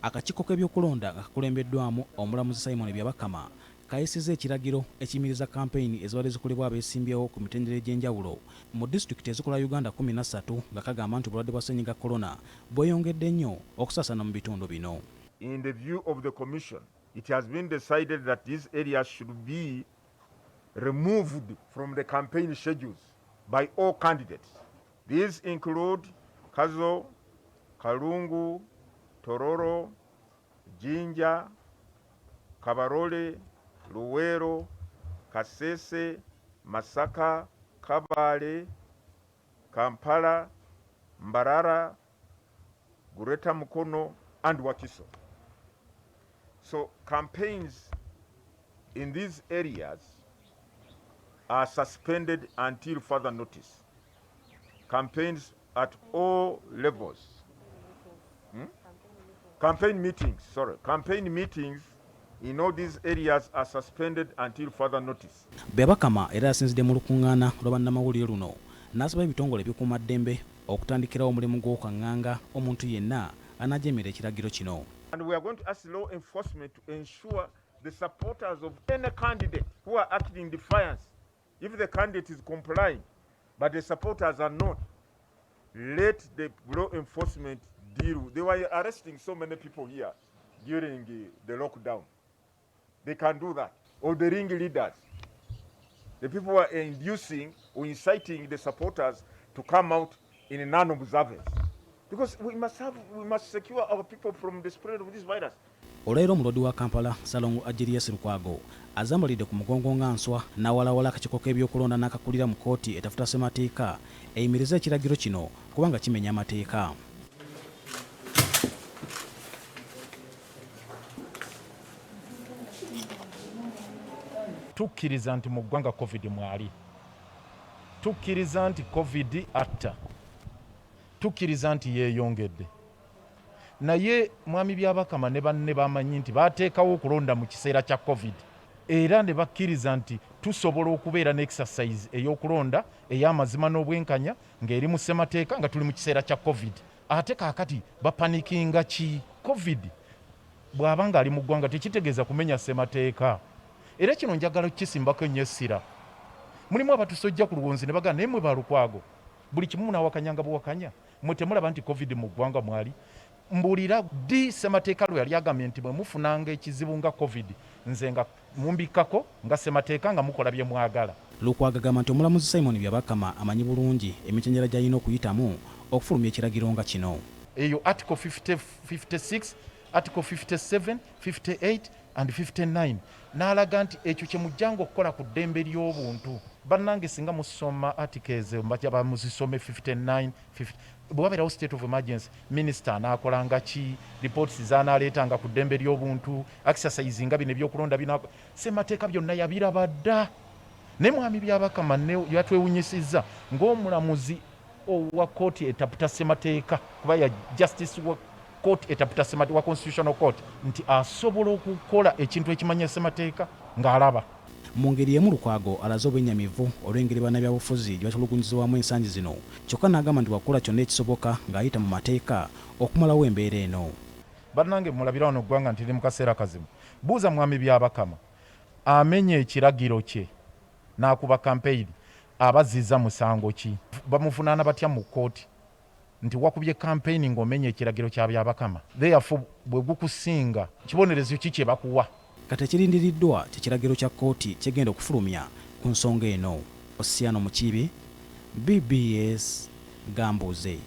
Akakiiko k'ebyokulonda nga kakulembeddwamu omulamuzi Simon Byabakama kayisizza ekiragiro ekiyimiriza kampeyini ezibadde zikolebwa abeesimbyewo ku mitendera egy'enjawulo mu disitulikiti ezikola Uganda 13 nga kagamba nti obulwadde bwa ssennyiga korona bweyongedde nnyo okusaasaana mu bitundu bino. In the view of the Commission, it has been decided that these areas should be removed from the campaign schedules by all candidates. These include Kazo, Kalungu, Tororo, Jinja, Kabarole, Luwero, Kasese, Masaka, Kabale, Kampala, Mbarara, Gureta Mukono, and Wakiso. So campaigns in these areas are suspended until further notice. Campaigns at all levels. Campaign meetings in all these areas are suspended until further notice. Byabakama era yasinzidde mu lukuŋŋaana lwa bannamawulire luno n'asaba ebitongole ebikuumaddembe okutandikirawo omulimu gw'okuŋŋanga omuntu yenna anajeemera ekiragiro kino. And we are going to ask law enforcement to ensure the supporters of any candidate who are acting in defiance, if the candidate is complying, but the supporters are not, let the law enforcement deal. They were arresting so many people here during the lockdown. They can do that. Or the ring leaders. The people who are inducing or inciting the supporters to come out in non-observance. Because we must secure our people from the spread of this virus. Olwaleero omulodi wa Kampala Ssaalongo Erias Lukwago azambalidde ku mugongo nga nswa n'awalawala akakiiko k'ebyokulonda n'akakulira mu kkooti etafuta semateeka eyimiriza ekiragiro kino kubanga kimenya amateeka. Tukkiriza nti mu ggwanga COVID mwali. Tukkiriza nti COVID atta. Tukkiriza nti yeeyongedde. Naye mwami Byabakama ne banne bamanyi nti baateekawo okulonda mu kiseera kya COVID. Era ne bakkiriza nti tusobola okubeera n'exercise ey'okulonda ey'amazima n'obwenkanya ng'eri mu ssemateeka nga tuli mu kiseera kya COVID. Ate kaakati bapanikinga ki? COVID bw'aba ng'ali mu ggwanga tekitegeeza kumenya ssemateeka. Era kino njagala kukisimbako ennyo essira. Mulimu abatusojja ku luwonzi ne bagamba naye mwe ba Lukwago buli kimu munaawakanya nga buwakanya. Mwe temulaba nti COVID mu ggwanga mwali. Mbulira ddi ssemateeka lwe yali agambye nti bwe mufunanga ekizibu nga COVID nze nga mumbikkako nga ssemateeka nga mukola bye mwagala. Lukwago agamba nti omulamuzi Simon Byabakama amanyi bulungi emitendera gy'alina okuyitamu okufulumya ekiragiro nga kino. Eyo article 56, article 57, 58 and 59 n'alaga nti ekyo kye mujjanga okukola ku ddembe ly'obuntu. Bannange singa musoma articles mbajja muzisome 59, 50. Bwabeerawo state of emergency, minister anaakolanga ki, reports z'anaaleetanga ku ddembe ly'obuntu, exercise nga bino ebyokulonda binaako. Ssemateeka byonna yabiraba dda. Ne mwami Byabakama ne yatwewunyisizza ng'omulamuzi owa kkooti etaputa ssemateeka kuba ya justice wa kkooti etaputa ssemateeka wa constitutional court nti asobola okukola ekintu ekimanya ssemateeka ng'alaba. Mu ngeri emu Lukwago alaze obwennyamivu olw'engeri bannabyabufuzi gye batulugunyizibwamu ensangi zino kyokka n'agamba nti wakola kyonna ekisoboka ng'ayita mu mateeka okumalawo embeera eno. Bannange mulabira wano ggwanga nti ndi mu kaseera kazibu. Buuza mwami Byabakama amenye ekiragiro kye n'akuba kampeyini abazizza musango ki? Bamuvunaana batya mu kkooti nti wakubye kampeyini ng'omenye ekiragiro kya Byabakama? Therefore bwe gukusinga kibonerezo ki kye bakuwa? Kati ekirindiriddwa ky'ekiragiro kya kkooti kyegenda okufulumya ku nsonga eno. Osiano Mukiibi, BBS Gambuuze.